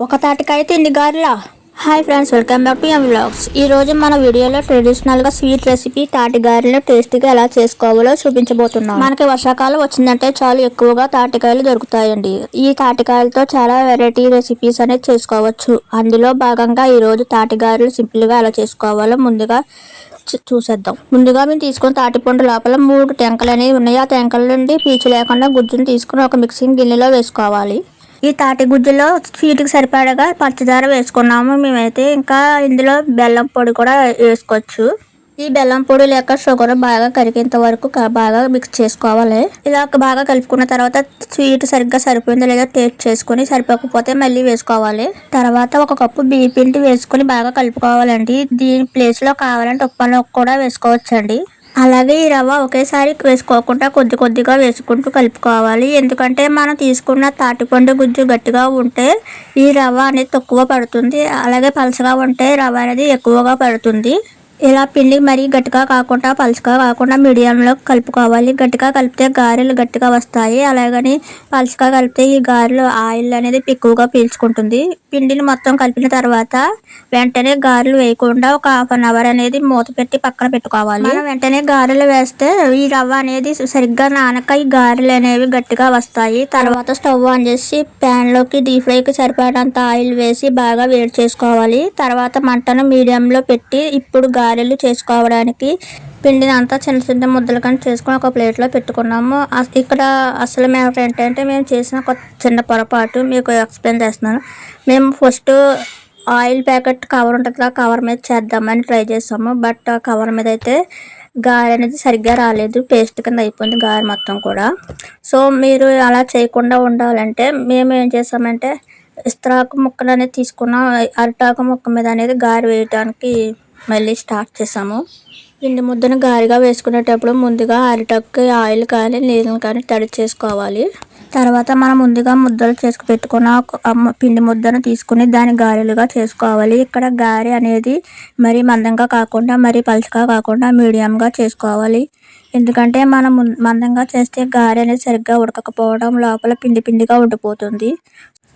ఒక తాటికాయ తిండి గారెలా. Hi friends, welcome back to M vlogs. ఈ రోజు మన వీడియోలో ట్రెడిషనల్గా స్వీట్ రెసిపీ తాటి గారెలు టేస్టీగా ఎలా చేసుకోవాలో చూపించబోతున్నాం. మనకి వర్షాకాలం వచ్చిందంటే చాలా ఎక్కువగా తాటికాయలు దొరుకుతాయండి. ఈ తాటికాయలతో చాలా వెరైటీ రెసిపీస్ అనేది చేసుకోవచ్చు. అందులో భాగంగా ఈ రోజు తాటి గారెలు సింపుల్గా ఎలా చేసుకోవాలో ముందుగా చూసేద్దాం. ముందుగా మేము తీసుకున్న తాటిపండు లోపల 3 టెంకలు అనేవి ఉన్నాయి. ఆ టెంకల నుండి పీచు లేకుండా గుజ్జును తీసుకుని ఒక మిక్సింగ్ గిన్నెలో వేసుకోవాలి. ఈ తాటి గుజ్జులో స్వీట్కి సరిపడగా పంచదార వేసుకున్నాము మేమైతే. ఇంకా ఇందులో బెల్లం పొడి కూడా వేసుకోవచ్చు. ఈ బెల్లం పొడి లేక షుగర్ బాగా కరిగేంత వరకు బాగా మిక్స్ చేసుకోవాలి. ఇలా బాగా కలుపుకున్న తర్వాత స్వీట్ సరిగ్గా సరిపోయిందో లేదో టేస్ట్ చేసుకుని సరిపోకపోతే మళ్ళీ వేసుకోవాలి. తర్వాత 1 కప్పు బియ్య పిండి వేసుకుని బాగా కలుపుకోవాలండి. దీని ప్లేస్ లో కావాలంటే ఉప్మాలో కూడా వేసుకోవచ్చండి. అలాగే ఈ రవ్వ ఒకేసారి వేసుకోకుండా కొద్ది కొద్దిగా వేసుకుంటూ కలుపుకోవాలి. ఎందుకంటే మనం తీసుకున్న తాటిపండు గుజ్జు గట్టిగా ఉంటే ఈ రవ్వ అనేది తక్కువ పడుతుంది. అలాగే పలచగా ఉంటే రవ్వ అనేది ఎక్కువగా పడుతుంది. ఇలా పిండి మరీ గట్టిగా కాకుండా పలుచగా కాకుండా మీడియంలో కలుపుకోవాలి. గట్టిగా కలిపితే గారెలు గట్టిగా వస్తాయి. అలాగని పలుచగా కలిపితే ఈ గారెలు ఆయిల్ అనేది ఎక్కువగా పీల్చుకుంటుంది. పిండిని మొత్తం కలిపిన తర్వాత వెంటనే గారెలు వేయకుండా ఒక హాఫ్ అన్ అవర్ అనేది మూత పెట్టి పక్కన పెట్టుకోవాలి. మనం వెంటనే గారెలు వేస్తే ఈ రవ్వ అనేది సరిగ్గా నానక ఈ గారెలు అనేవి గట్టిగా వస్తాయి. తర్వాత స్టవ్ ఆన్ చేసి ప్యాన్ లోకి డీప్ ఫ్రైకి సరిపడంత ఆయిల్ వేసి బాగా వేడి చేసుకోవాలి. తర్వాత మంటను మీడియంలో పెట్టి ఇప్పుడు గారెలు చేసుకోవడానికి పిండిని అంతా చిన్న చిన్న ముద్దలు కానీ చేసుకుని ఒక ప్లేట్లో పెట్టుకున్నాము. ఇక్కడ అసలు మేము ఏంటంటే మేము చేసిన ఒక చిన్న పొరపాటు మీకు ఎక్స్ప్లెయిన్ చేస్తున్నాను. మేము ఫస్ట్ ఆయిల్ ప్యాకెట్ కవర్ ఉంటుంది కదా, కవర్ మీద చేద్దామని ట్రై చేసాము. బట్ ఆ కవర్ మీద అయితే గారె అనేది సరిగ్గా రాలేదు. పేస్ట్ కింద అయిపోయింది గారె మొత్తం కూడా. సో మీరు అలా చేయకుండా ఉండాలంటే మేము ఏం చేసామంటే ఇస్త్రాకు ముక్కలు అనేది తీసుకున్నాం. అరిటాకు ముక్క మీద అనేది గారె వేయడానికి మళ్ళీ స్టార్ట్ చేసాము. పిండి ముద్దను గారెగా వేసుకునేటప్పుడు ముందుగా అరిటాకుకి ఆయిల్ కానీ నీళ్ళని కానీ తడి చేసుకోవాలి. తర్వాత మనం ముందుగా ముద్దలు చేసుకు పెట్టుకున్న పిండి ముద్దను తీసుకుని దాన్ని గారెలుగా చేసుకోవాలి. ఇక్కడ గారె అనేది మరీ మందంగా కాకుండా మరీ పలుచగా కాకుండా మీడియంగా చేసుకోవాలి. ఎందుకంటే మనం మందంగా చేస్తే గారె అనేది సరిగ్గా ఉడకకపోవడం లోపల పిండి పిండిగా ఉండిపోతుంది.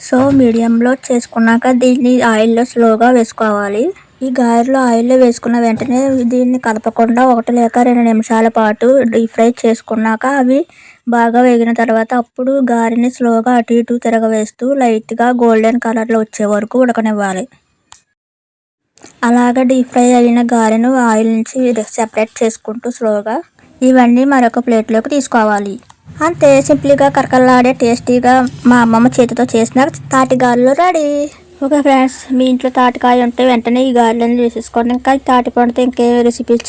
సో మీడియంలో చేసుకున్నాక దీన్ని ఆయిల్లో స్లోగా వేసుకోవాలి. ఈ గారెలు ఆయిల్లో వేసుకున్న వెంటనే దీన్ని కదపకుండా 1 లేక 2 నిమిషాల పాటు డీప్ ఫ్రై చేసుకున్నాక అవి బాగా వేగిన తర్వాత అప్పుడు గారెని స్లోగా అటు ఇటు తిరగవేస్తూ లైట్గా గోల్డెన్ కలర్లో వచ్చే వరకు ఉడకనివ్వాలి. అలాగా డీప్ ఫ్రై అయిన గారెను ఆయిల్ నుంచి సెపరేట్ చేసుకుంటూ స్లోగా ఇవన్నీ మరొక ప్లేట్లోకి తీసుకోవాలి. అంతే, సింపుల్గా కరకరలాడే టేస్టీగా మా అమ్మమ్మ చేతితో చేసిన తాటి గారెలు రెడీ. ఓకే ఫ్రెండ్స్, మీ ఇంట్లో తాటికాయ ఉంటే వెంటనే ఈ గారెలను వేసేసుకోండి. ఇంకా తాటి పండుతో ఇంకే రెసిపీస్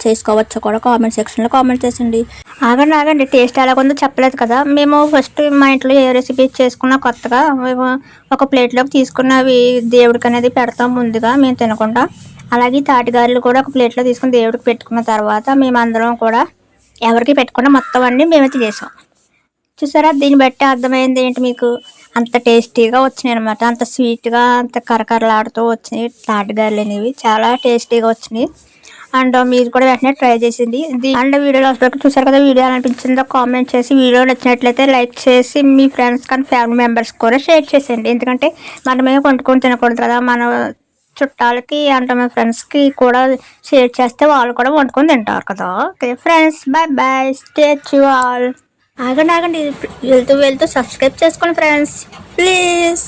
చేసుకోవచ్చో కూడా కామెంట్ సెక్షన్లో కామెంట్ చేయండి. ఆగండి, టేస్ట్ ఎలాగుందో చెప్పలేదు కదా. మేము ఫస్ట్ మా ఇంట్లో ఏ రెసిపీస్ చేసుకున్నా కొత్తగా మేము ఒక ప్లేట్లోకి తీసుకున్నవి దేవుడికి అనేది పెడతాం ముందుగా మేము తినకుండా. అలాగే తాటి గారెలు కూడా ఒక ప్లేట్లో తీసుకుని దేవుడికి పెట్టుకున్న తర్వాత మేము అందరం కూడా ఎవరికి పెట్టకుండా మొత్తం అన్నీ మేమైతే చేసాం. చూసారా, దీన్ని బట్టి అర్థమైంది ఏంటి మీకు, అంత టేస్టీగా వచ్చినాయి అనమాట. అంత స్వీట్గా అంత కరకరలాడుతూ వచ్చినాయి తాటి గారెలు అనేవి, చాలా టేస్టీగా వచ్చినాయి. అండ్ మీరు కూడా వెంటనే ట్రై చేసింది. అండ్ వీడియో లాస్ట్ వరకు చూసారు కదా. వీడియో అనిపించిందో కామెంట్ చేసి, వీడియో నచ్చినట్లయితే లైక్ చేసి మీ ఫ్రెండ్స్ కానీ ఫ్యామిలీ మెంబర్స్ కూడా షేర్ చేసేయండి. ఎందుకంటే మనమే వండుకొని తినకూడదు కదా, మన చుట్టాలకి అంటే మన ఫ్రెండ్స్కి కూడా షేర్ చేస్తే వాళ్ళు కూడా వండుకొని తింటారు కదా. Okay friends, bye, stay tune. ఆగండి, వెళ్తూ సబ్స్క్రైబ్ చేసుకోండి ఫ్రెండ్స్, ప్లీజ్.